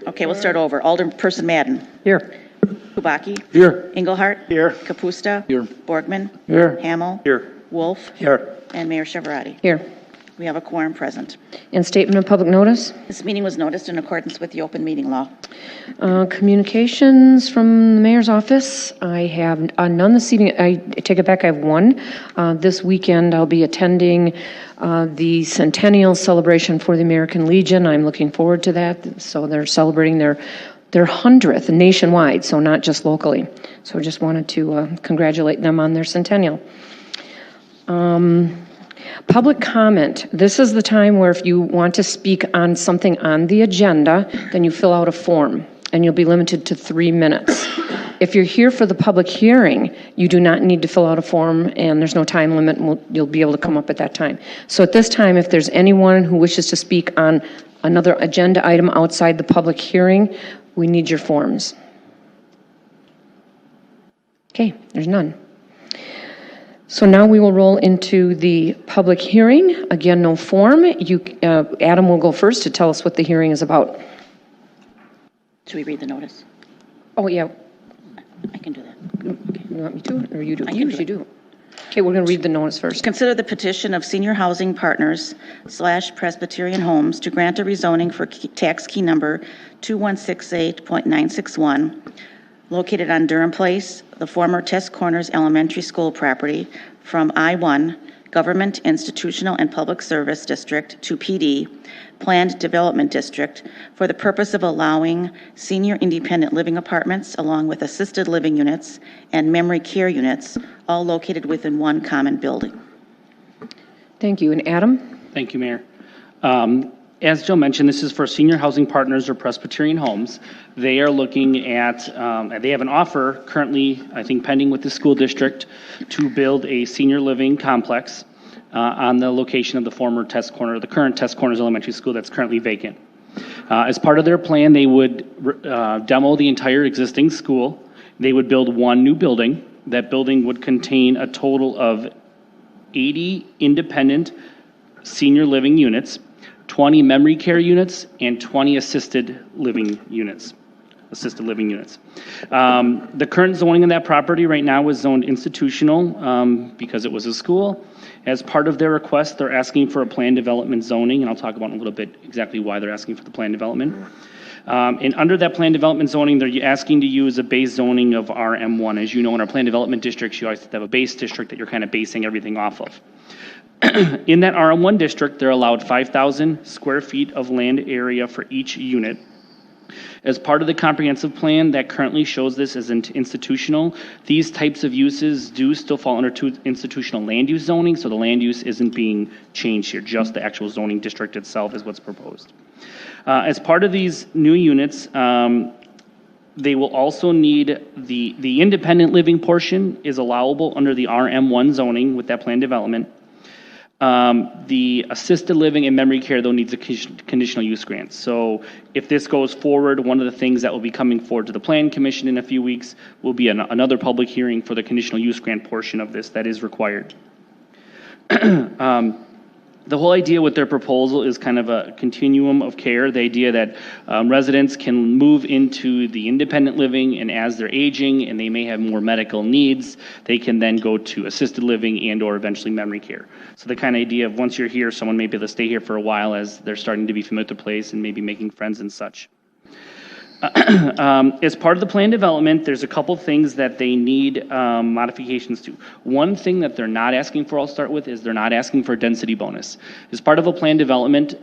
Okay, we'll start over. Alderperson Madden. Here. Kubaki. Here. Engelhardt. Here. Kapusta. Here. Borgman. Here. Hamel. Here. Wolf. Here. And Mayor Shavarati. Here. We have a quorum present. And statement of public notice. This meeting was noticed in accordance with the open meeting law. Communications from the mayor's office. I have none this evening. I take it back. I have one. This weekend I'll be attending the centennial celebration for the American Legion. I'm looking forward to that. So they're celebrating their 100th nationwide, so not just locally. So just wanted to congratulate them on their centennial. Public comment. This is the time where if you want to speak on something on the agenda, then you fill out a form, and you'll be limited to 3 minutes. If you're here for the public hearing, you do not need to fill out a form, and there's no time limit, and you'll be able to come up at that time. So at this time, if there's anyone who wishes to speak on another agenda item outside the public hearing, we need your forms. Okay, there's none. So now we will roll into the public hearing. Again, no form. Adam will go first to tell us what the hearing is about. Should we read the notice? Oh, yeah. I can do that. Okay. You want me to, or you do? I You can usually do. Okay, we're going to read the notice first. Consider the petition of Senior Housing Partners / Presbyterian Homes to grant a rezoning for tax key number 2168.961, located on Durham Place, the former Test Corners Elementary School property, from I-1, Government, Institutional, and Public Service District to PD, Planned Development District, for the purpose of allowing senior independent living apartments along with assisted living units and memory care units, all located within one common building. Thank you. And Adam? Thank you, Mayor. As Joe mentioned, this is for Senior Housing Partners or Presbyterian Homes. They are looking at, they have an offer currently, I think, pending with the school district to build a senior living complex on the location of the former Test Corner, the current Test Corners Elementary School that's currently vacant. As part of their plan, they would demo the entire existing school. They would build one new building. That building would contain a total of 80 independent senior living units, 20 memory care units, and 20 assisted living units. The current zoning on that property right now is zoned institutional because it was a school. As part of their request, they're asking for a plan development zoning, and I'll talk about in a little bit exactly why they're asking for the plan development. And under that plan development zoning, they're asking to use a base zoning of RM1. As you know, in our plan development districts, you always have a base district that you're kind of basing everything off of. In that RM1 district, they're allowed 5,000 square feet of land area for each unit. As part of the comprehensive plan that currently shows this as institutional, these types of uses do still fall under institutional land use zoning, so the land use isn't being changed here, just the actual zoning district itself is what's proposed. As part of these new units, they will also need the independent living portion is allowable under the RM1 zoning with that plan development. The assisted living and memory care, though, needs a conditional use grant. So if this goes forward, one of the things that will be coming forward to the Plan Commission in a few weeks will be another public hearing for the conditional use grant portion of this that is required. The whole idea with their proposal is kind of a continuum of care, the idea that residents can move into the independent living, and as they're aging and they may have more medical needs, they can then go to assisted living and or eventually memory care. So the kind of idea of once you're here, someone may be able to stay here for a while as they're starting to be familiar with the place and maybe making friends and such. As part of the plan development, there's a couple things that they need modifications to. One thing that they're not asking for, I'll start with, is they're not asking for a density bonus. As part of a plan development,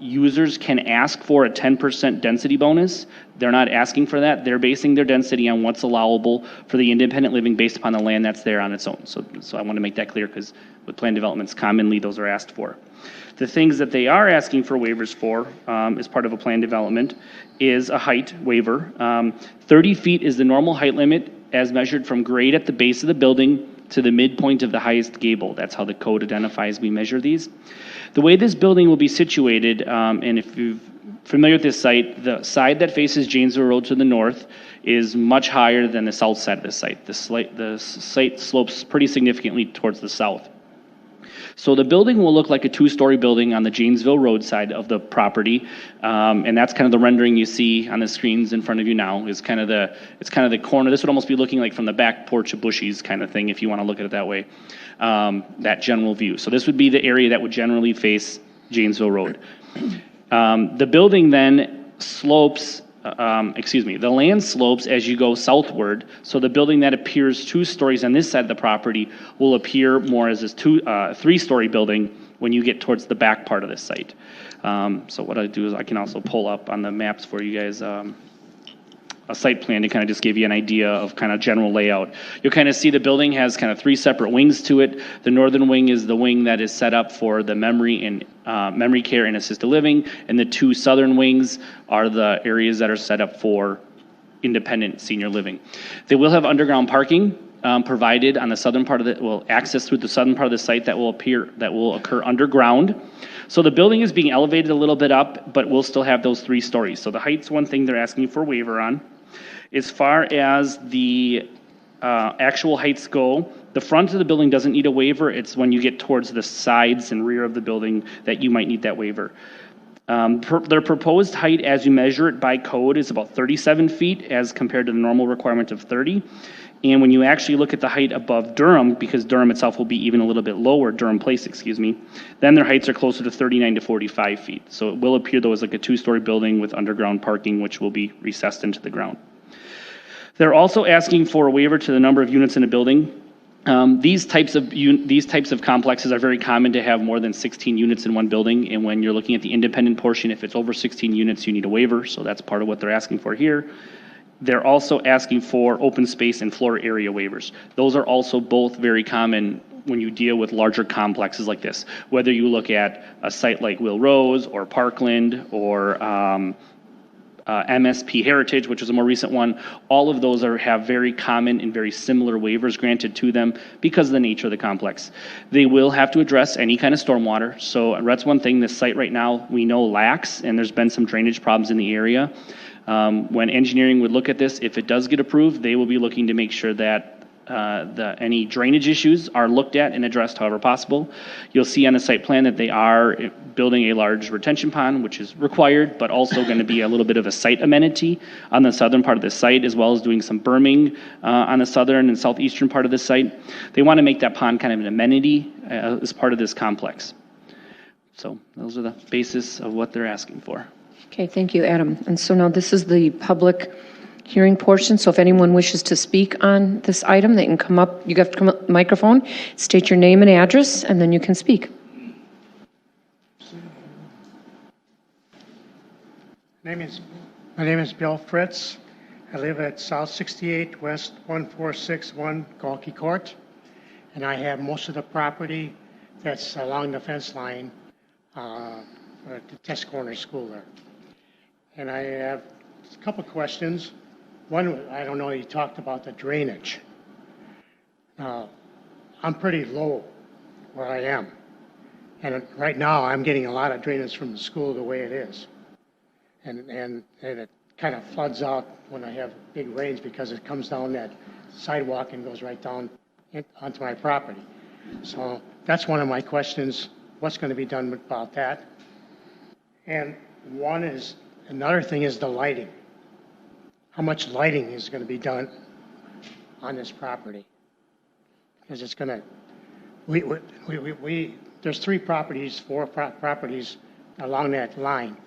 users can ask for a 10% density bonus. They're not asking for that. They're basing their density on what's allowable for the independent living based upon the land that's there on its own. So I want to make that clear because with plan developments, commonly those are asked for. The things that they are asking for waivers for as part of a plan development is a height waiver. 30 feet is the normal height limit as measured from grade at the base of the building to the midpoint of the highest gable. That's how the code identifies we measure these. The way this building will be situated, and if you're familiar with this site, the side that faces Janesville Road to the north is much higher than the south side of the site. The site slopes pretty significantly towards the south. So the building will look like a two-story building on the Janesville Road side of the property, and that's kind of the rendering you see on the screens in front of you now. It's kind of the corner. This would almost be looking like from the back porch of Bushy's kind of thing, if you want to look at it that way. That general view. So this would be the area that would generally face Janesville Road. The building then slopes. The land slopes as you go southward, so the building that appears 2 stories on this side of the property will appear more as this 3-story building when you get towards the back part of this site. So what I do is I can also pull up on the maps for you guys a site plan to kind of just give you an idea of kind of general layout. You'll kind of see the building has kind of 3 separate wings to it. The northern wing is the wing that is set up for the memory care and assisted living, and the 2 southern wings are the areas that are set up for independent senior living. They will have underground parking provided on the southern part of access through the southern part of the site that will occur underground. So the building is being elevated a little bit up, but we'll still have those 3 stories. So the height's one thing they're asking for a waiver on. As far as the actual heights go, the front of the building doesn't need a waiver. It's when you get towards the sides and rear of the building that you might need that waiver. Their proposed height as you measure it by code is about 37 feet as compared to the normal requirement of 30. And when you actually look at the height above Durham, because Durham itself will be even a little bit lower, Durham Place, then their heights are closer to 39 to 45 feet. So it will appear though as like a 2-story building with underground parking, which will be recessed into the ground. They're also asking for a waiver to the number of units in a building. These types of complexes are very common to have more than 16 units in one building, and when you're looking at the independent portion, if it's over 16 units, you need a waiver, so that's part of what they're asking for here. They're also asking for open space and floor area waivers. Those are also both very common when you deal with larger complexes like this. Whether you look at a site like Will Rose or Parkland or MSP Heritage, which is a more recent one, all of those have very common and very similar waivers granted to them because of the nature of the complex. They will have to address any kind of stormwater. So that's one thing this site right now we know lacks, and there's been some drainage problems in the area. When engineering would look at this, if it does get approved, they will be looking to make sure that any drainage issues are looked at and addressed however possible. You'll see on the site plan that they are building a large retention pond, which is required, but also going to be a little bit of a site amenity on the southern part of the site, as well as doing some berming on the southern and southeastern part of the site. They want to make that pond kind of an amenity as part of this complex. So those are the basis of what they're asking for. Okay, thank you, Adam. And so now this is the public hearing portion. So if anyone wishes to speak on this item, they can come up. You have to come up to the microphone, state your name and address, and then you can speak. My name is Bill Fritz. I live at South 68 West 1461 Galkey Court, and I have most of the property that's along the fence line at the Test Corner School there. And I have a couple questions. One, I don't know, you talked about the drainage. I'm pretty low where I am. And right now I'm getting a lot of drainage from the school the way it is. And it kind of floods out when I have big rains because it comes down that sidewalk and goes right down onto my property. So that's one of my questions. What's going to be done about that? And another thing is the lighting. How much lighting is going to be done on this property? Because it's going to, there's 4 properties along that line,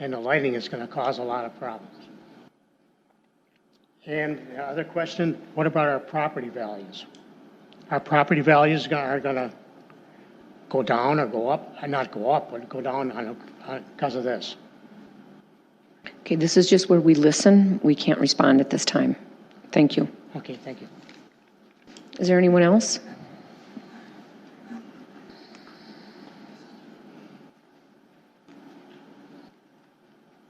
and the lighting is going to cause a lot of problems. And the other question, what about our property values? Our property values are going to go down or go up? Not go up, but go down because of this. Okay, this is just where we listen. We can't respond at this time. Thank you. Okay, thank you. Is there anyone else?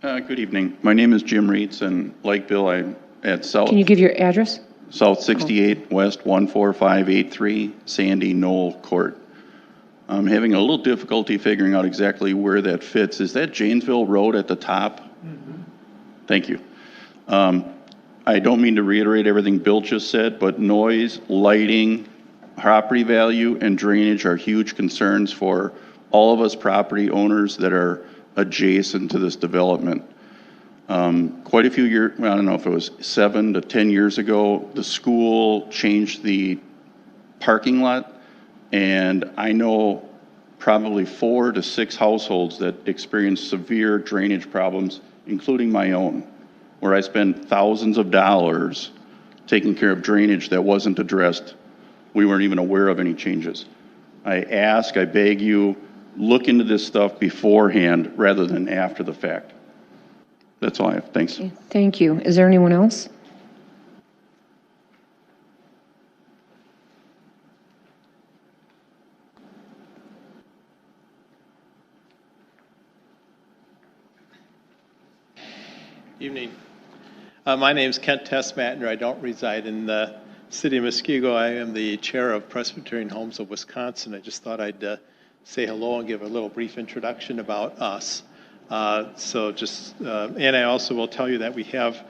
Good evening. My name is Jim Reitz, and like Bill, I'm at Can you give your address? South 68 West 14583 Sandy Knoll Court. I'm having a little difficulty figuring out exactly where that fits. Is that Janesville Road at the top? Mm-hmm. Thank you. I don't mean to reiterate everything Bill just said, but noise, lighting, Property value and drainage are huge concerns for all of us property owners that are adjacent to this development. Quite a few years, I don't know if it was 7 to 10 years ago, the school changed the parking lot, and I know probably 4 to 6 households that experienced severe drainage problems, including my own, where I spent thousands of dollars taking care of drainage that wasn't addressed. We weren't even aware of any changes. I beg you, look into this stuff beforehand rather than after the fact. That's all I have. Thanks. Thank you. Is there anyone else? Evening. My name is Kent Tessmatner. I don't reside in the city of Muskego. I am the chair of Presbyterian Homes of Wisconsin. I just thought I'd say hello and give a little brief introduction about us. And I also will tell you that we have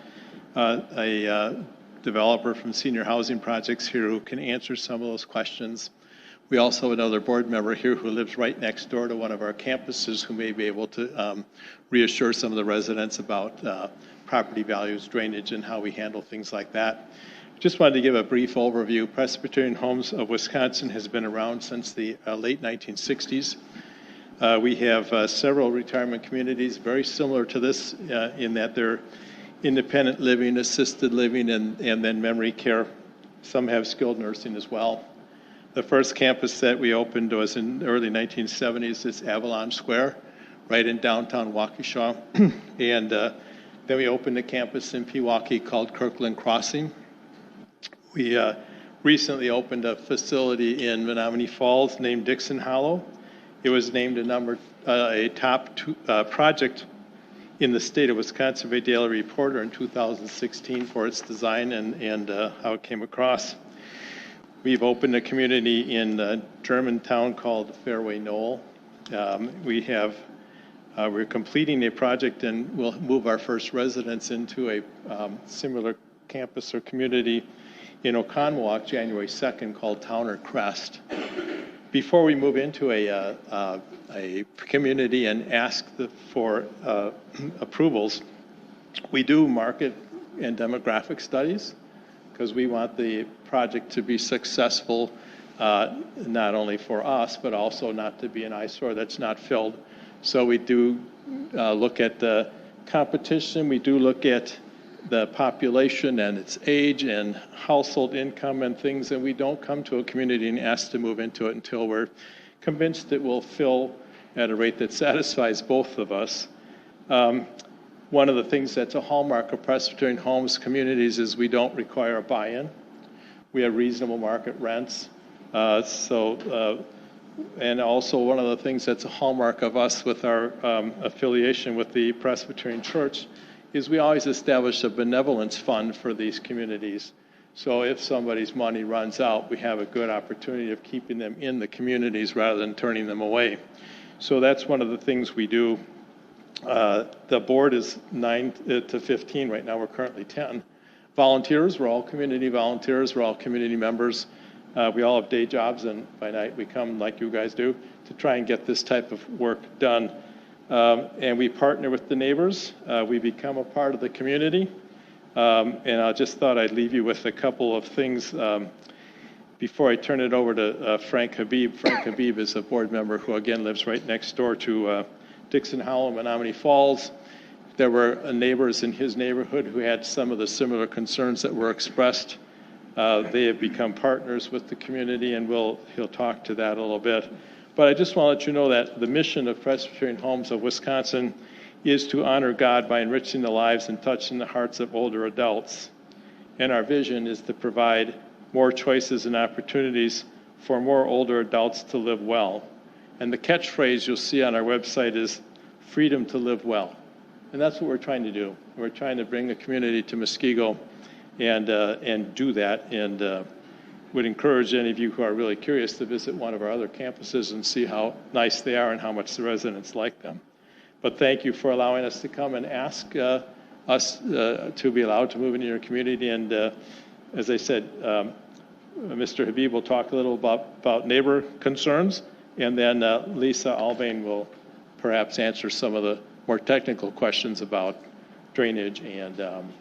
a developer from Senior Housing Projects here who can answer some of those questions. We also have another board member here who lives right next door to one of our campuses who may be able to reassure some of the residents about property values, drainage, and how we handle things like that. Just wanted to give a brief overview. Presbyterian Homes of Wisconsin has been around since the late 1960s. We have several retirement communities very similar to this in that they're independent living, assisted living, and then memory care. Some have skilled nursing as well. The first campus that we opened was in the early 1970s. It's Avalon Square, right in downtown Waukesha. And then we opened a campus in Pewaukee called Kirkland Crossing. We recently opened a facility in Menominee Falls named Dixon Hollow. It was named a top project in the state of Wisconsin by Daily Reporter in 2016 for its design and how it came across. We've opened a community in Germantown called Fairway Knoll. We're completing a project and we'll move our first residents into a similar campus or community in Oconomowoc January 2nd called Towner Crest. Before we move into a community and ask for approvals, we do market and demographic studies because we want the project to be successful, not only for us, but also not to be an eyesore that's not filled. So we do look at the competition, we do look at the population and its age and household income and things, and we don't come to a community and ask to move into it until we're convinced it will fill at a rate that satisfies both of us. One of the things that's a hallmark of Presbyterian Homes communities is we don't require a buy-in. We have reasonable market rents. And also one of the things that's a hallmark of us with our affiliation with the Presbyterian Church is we always establish a benevolence fund for these communities. So if somebody's money runs out, we have a good opportunity of keeping them in the communities rather than turning them away. So that's one of the things we do. The board is 9 to 15 right now. We're currently 10. Volunteers, we're all community volunteers. We're all community members. We all have day jobs, and by night we come, like you guys do, to try and get this type of work done. And we partner with the neighbors. We become a part of the community. And I just thought I'd leave you with a couple of things before I turn it over to Frank Habib. Frank Habib is a board member who, again, lives right next door to Dixon Hollow, Menominee Falls. There were neighbors in his neighborhood who had some of the similar concerns that were expressed. They have become partners with the community, and he'll talk to that a little bit. But I just want to let you know that the mission of Presbyterian Homes of Wisconsin is to honor God by enriching the lives and touching the hearts of older adults. And our vision is to provide more choices and opportunities for more older adults to live well. And the catchphrase you'll see on our website is freedom to live well. And that's what we're trying to do. We're trying to bring the community to Muskego and do that, and would encourage any of you who are really curious to visit one of our other campuses and see how nice they are and how much the residents like them. But thank you for allowing us to come and ask us to be allowed to move into your community. And as I said, Mr. Habib will talk a little about neighbor concerns, and then Lisa Albain will perhaps answer some of the more technical questions about drainage and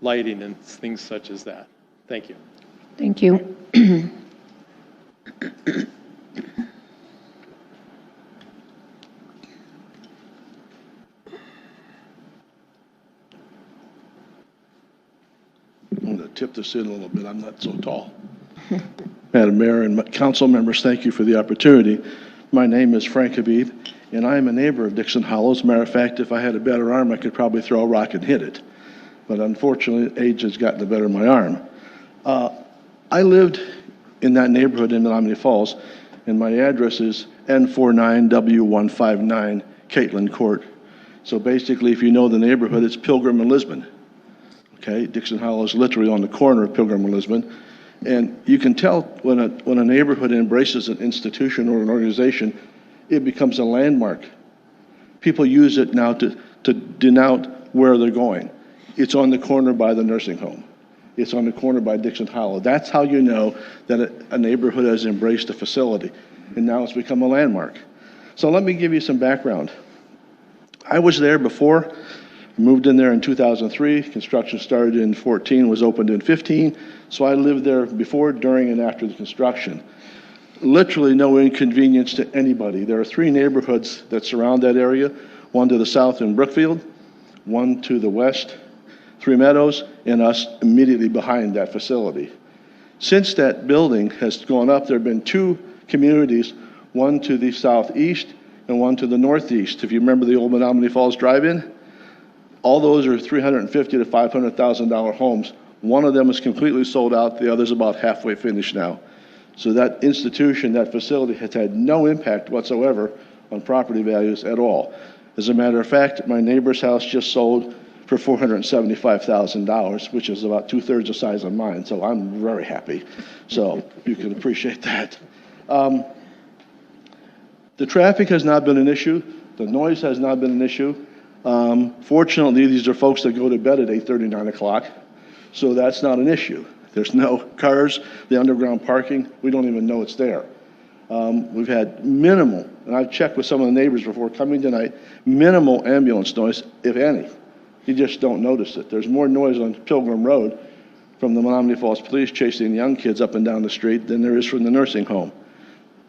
lighting and things such as that. Thank you. Thank you. I'm going to tip this in a little bit. I'm not so tall. Madam Mayor and council members, thank you for the opportunity. My name is Frank Habib, and I am a neighbor of Dixon Hollow. As a matter of fact, if I had a better arm, I could probably throw a rock and hit it. But unfortunately, age has gotten the better of my arm. I lived in that neighborhood in Menominee Falls, and my address is N49W159 Catlin Court. So basically, if you know the neighborhood, it's Pilgrim and Lisbon. Okay, Dixon Hollow is literally on the corner of Pilgrim and Lisbon. And you can tell when a neighborhood embraces an institution or an organization, it becomes a landmark. People use it now to denote where they're going. It's on the corner by the nursing home. It's on the corner by Dixon Hollow. That's how you know that a neighborhood has embraced a facility, and now it's become a landmark. So let me give you some background. I was there before. Moved in there in 2003. Construction started in 14, was opened in 15. So I lived there before, during, and after the construction. Literally no inconvenience to anybody. There are 3 neighborhoods that surround that area. One to the south in Brookfield, one to the west, Three Meadows, and us immediately behind that facility. Since that building has gone up, there have been 2 communities, one to the southeast and one to the northeast. If you remember the old Menominee Falls Drive-In, all those are $350,000 to $500,000 homes. One of them is completely sold out. The other's about halfway finished now. So that institution, that facility, has had no impact whatsoever on property values at all. As a matter of fact, my neighbor's house just sold for $475,000, which is about 2/3 the size of mine. So I'm very happy. So you can appreciate that. The traffic has not been an issue. The noise has not been an issue. Fortunately, these are folks that go to bed at 8:30, 9 o'clock, so that's not an issue. There's no cars, the underground parking, we don't even know it's there. We've had minimal, and I've checked with some of the neighbors before coming tonight, minimal ambulance noise, if any. You just don't notice it. There's more noise on Pilgrim Road from the Menominee Falls Police chasing young kids up and down the street than there is from the nursing home.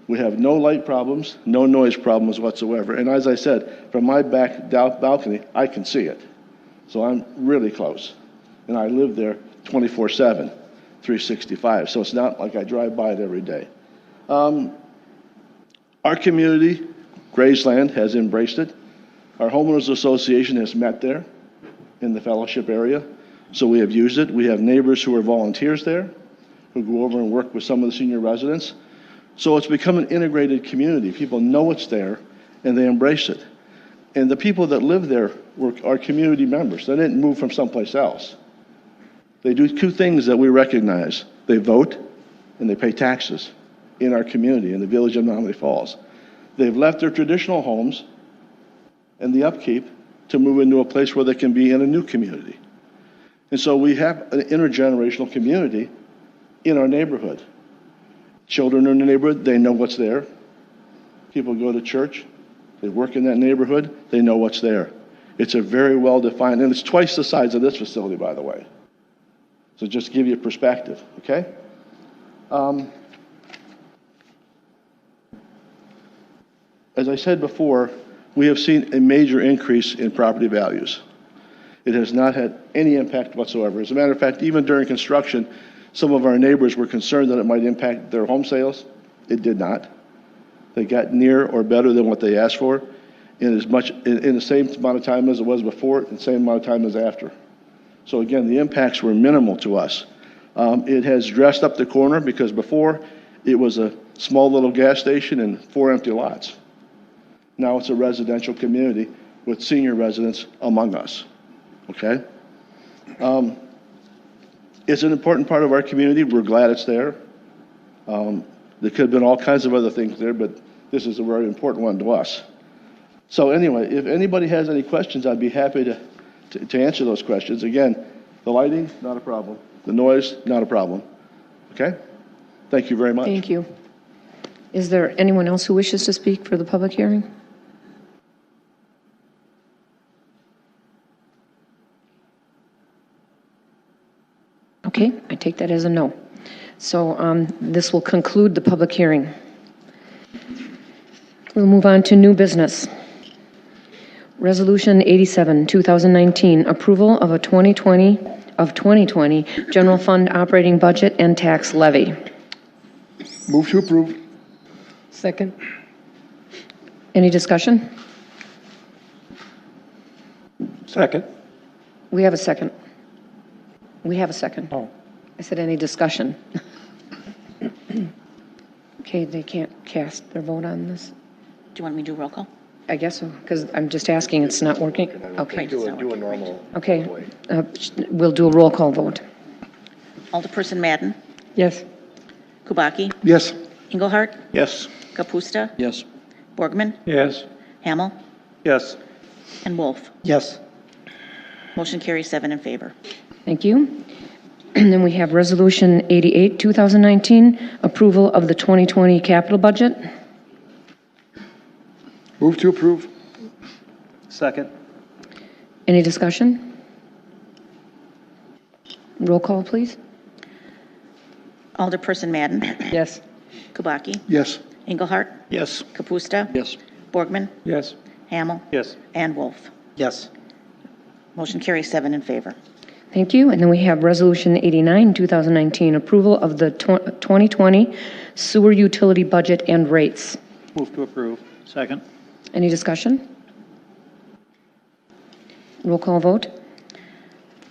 We have no light problems, no noise problems whatsoever. And as I said, from my back balcony, I can see it. So I'm really close. And I live there 24/7, 365. So it's not like I drive by it every day. Our community, Graceland, has embraced it. Our homeowners association has met there in the fellowship area. So we have used it. We have neighbors who are volunteers there who go over and work with some of the senior residents. So it's become an integrated community. People know it's there, and they embrace it. And the people that live there are community members. They didn't move from someplace else. They do 2 things that we recognize. They vote, and they pay taxes in our community, in the village of Menominee Falls. They've left their traditional homes and the upkeep to move into a place where they can be in a new community. And so we have an intergenerational community in our neighborhood. Children in the neighborhood, they know what's there. People go to church, they work in that neighborhood, they know what's there. It's a very well-defined, and it's twice the size of this facility, by the way. So just to give you a perspective, okay? As I said before, we have seen a major increase in property values. It has not had any impact whatsoever. As a matter of fact, even during construction, some of our neighbors were concerned that it might impact their home sales. It did not. They got near or better than what they asked for in the same amount of time as it was before and the same amount of time as after. So again, the impacts were minimal to us. It has dressed up the corner because before it was a small little gas station and 4 empty lots. Now it's a residential community with senior residents among us. Okay? It's an important part of our community. We're glad it's there. There could have been all kinds of other things there, but this is a very important one to us. So anyway, if anybody has any questions, I'd be happy to answer those questions. Again, the lighting, not a problem. The noise, not a problem. Okay? Thank you very much. Thank you. Is there anyone else who wishes to speak for the public hearing? Okay, I take that as a no. So this will conclude the public hearing. We'll move on to new business. Resolution 87, 2019, approval of a 2020 general fund operating budget and tax levy. Move to approve. Second. Any discussion? Second. We have a second. We have a second. Oh. I said any discussion. Okay, they can't cast their vote on this? Do you want me to do roll call? I guess so, because I'm just asking, it's not working? Okay. Do a normal. Okay, we'll do a roll call vote. Alderperson Madden, Yes. Kubaki, Yes. Engelhardt, Yes. Kapusta, Yes. Borgman, Yes. Hamel, Yes. and Wolf. Yes. Motion carries 7 in favor. Thank you. And then we have Resolution 88, 2019, approval of the 2020 capital budget. Move to approve. Second. Any discussion? Roll call, please. Alderperson Madden, Yes. Kubaki, Yes. Engelhardt, Yes. Kapusta, Yes. Borgman, Yes. Hamel, Yes. and Wolf. Yes. Motion carries 7 in favor. Thank you. And then we have Resolution 89, 2019, approval of the 2020 sewer utility budget and rates. Move to approve. Second. Any discussion? Roll call vote?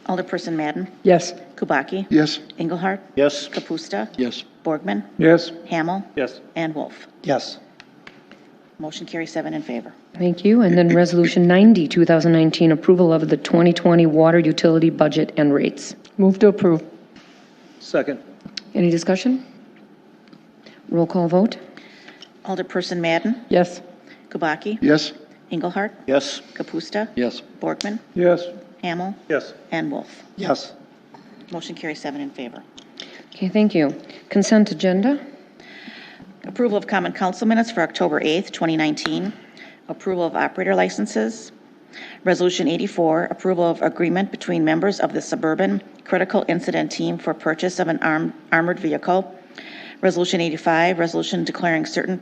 Alderperson Madden, Yes. Kubaki, Yes. Engelhardt, Yes. Kapusta, Yes. Borgman, Yes. Hamel, Yes. and Wolf. Yes. Motion carries 7 in favor. Thank you. And then Resolution 90, 2019, approval of the 2020 water utility budget and rates. Move to approve. Second. Any discussion? Roll call vote? Alderperson Madden, Yes. Kubaki, Yes. Engelhardt, Yes. Kapusta, Yes. Borgman, Yes. Hamel, Yes. and Wolf. Yes. Motion carries 7 in favor. Okay, thank you. Consent agenda? Approval of common council minutes for October 8th, 2019. Approval of operator licenses. Resolution 84, approval of agreement between members of the Suburban Critical Incident Team for purchase of an armored vehicle. Resolution 85, resolution declaring certain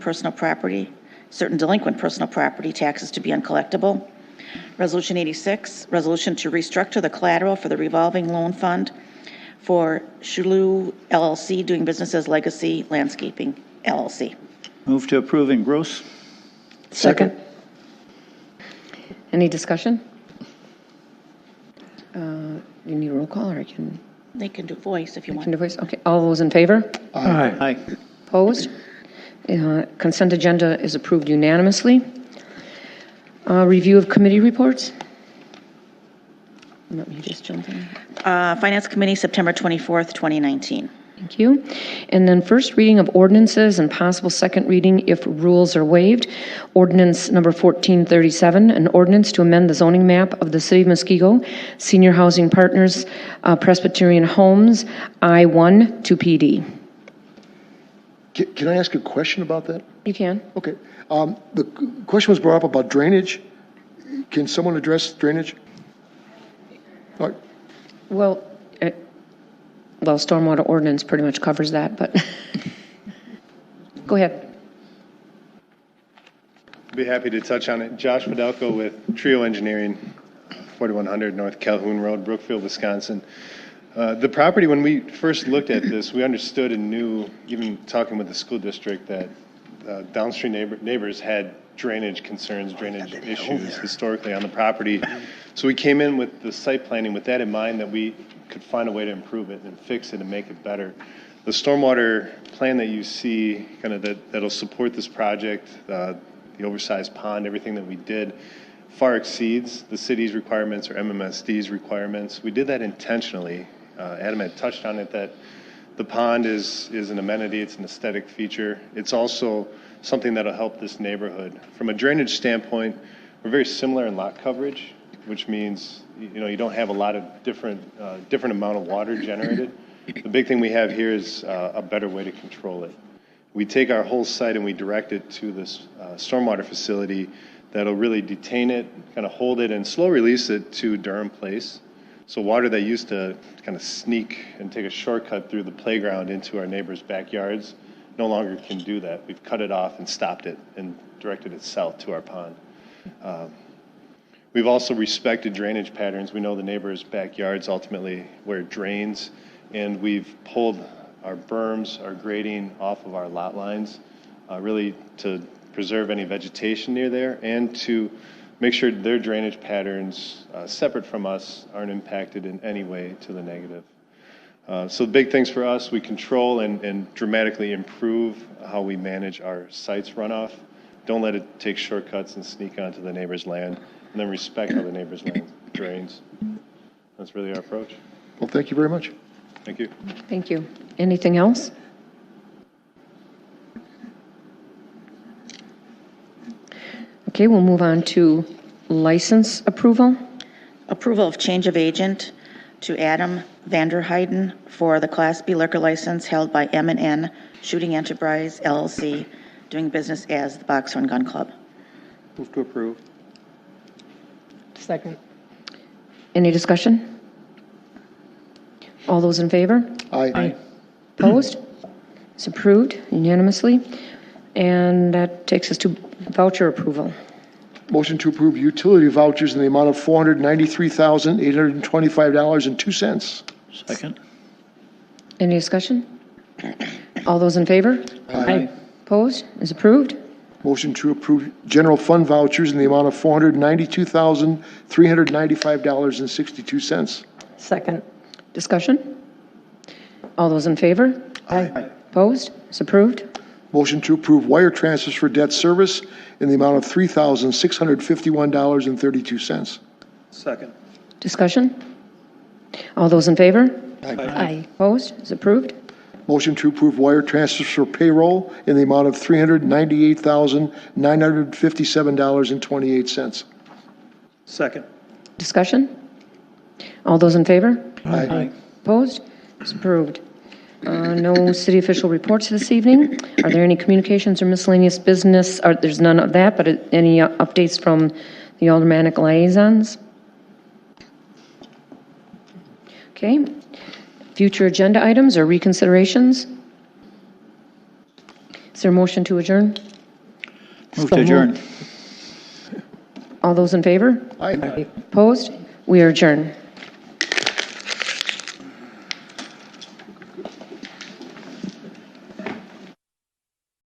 delinquent personal property taxes to be uncollectible. Resolution 86, resolution to restructure the collateral for the revolving loan fund for Shulu LLC doing business as Legacy Landscaping LLC. Move to approve and gross. Second. Any discussion? You need a roll call, or I can They can do voice if you want. do voice? Okay, all those in favor? Aye. Aye. Opposed? Consent agenda is approved unanimously. Review of committee reports? Let me just jump in. Finance Committee, September 24th, 2019. Thank you. And then first reading of ordinances and possible second reading if rules are waived. Ordinance number 1437, an ordinance to amend the zoning map of the City of Muskego, Senior Housing Partners, Presbyterian Homes, I-1 to PD. Can I ask a question about that? You can. Okay. The question was brought up about drainage. Can someone address drainage? All right. Well, stormwater ordinance pretty much covers that, but go ahead. Be happy to touch on it. Josh Fidelko with Trio Engineering, 4100 North Calhoun Road, Brookfield, Wisconsin. The property, when we first looked at this, we understood and knew, even talking with the school district, that downstream neighbors had drainage concerns, drainage issues historically on the property. So we came in with the site planning with that in mind, that we could find a way to improve it and fix it and make it better. The stormwater plan that you see, kind of that'll support this project, the oversized pond, everything that we did, far exceeds the city's requirements or MMSD's requirements. We did that intentionally. Adam had touched on it, that the pond is an amenity, it's an aesthetic feature. It's also something that'll help this neighborhood. From a drainage standpoint, we're very similar in lot coverage, which means you don't have a lot of different amount of water generated. The big thing we have here is a better way to control it. We take our whole site and we direct it to this stormwater facility that'll really detain it, kind of hold it, and slow release it to Durham Place. So water that used to kind of sneak and take a shortcut through the playground into our neighbors' backyards no longer can do that. We've cut it off and stopped it and directed it south to our pond. We've also respected drainage patterns. We know the neighbors' backyards ultimately where it drains, and we've pulled our berms, our grading off of our lot lines, really to preserve any vegetation near there and to make sure their drainage patterns, separate from us, aren't impacted in any way to the negative. So the big things for us, we control and dramatically improve how we manage our site's runoff. Don't let it take shortcuts and sneak onto the neighbor's land, and then respect how the neighbor's land drains. That's really our approach. Well, thank you very much. Thank you. Thank you. Anything else? Okay, we'll move on to license approval. Approval of change of agent to Adam Vanderheiden for the Class B liquor license held by M&N Shooting Enterprise LLC, doing business as the Boxer and Gun Club. Move to approve. Second. Any discussion? All those in favor? Aye. Opposed? It's approved unanimously. And that takes us to voucher approval. Motion to approve utility vouchers in the amount of $493,825.02. Second. Any discussion? All those in favor? Aye. Opposed? Is approved. Motion to approve general fund vouchers in the amount of $492,395.62. Second. Discussion? All those in favor? Aye. Opposed? Is approved. Motion to approve wire transfers for debt service in the amount of $3,651.32. Second. Discussion? All those in favor? Aye. Opposed? Is approved. Motion to approve wire transfers for payroll in the amount of $398,957.28. Second. Discussion? All those in favor? Aye. Opposed? It's approved. No city official reports this evening. Are there any communications or miscellaneous business? There's none of that, but any updates from the aldermanic liaisons? Okay. Future agenda items or reconsiderations? Is there a motion to adjourn? Move to adjourn. All those in favor? Aye. Opposed? We are adjourned.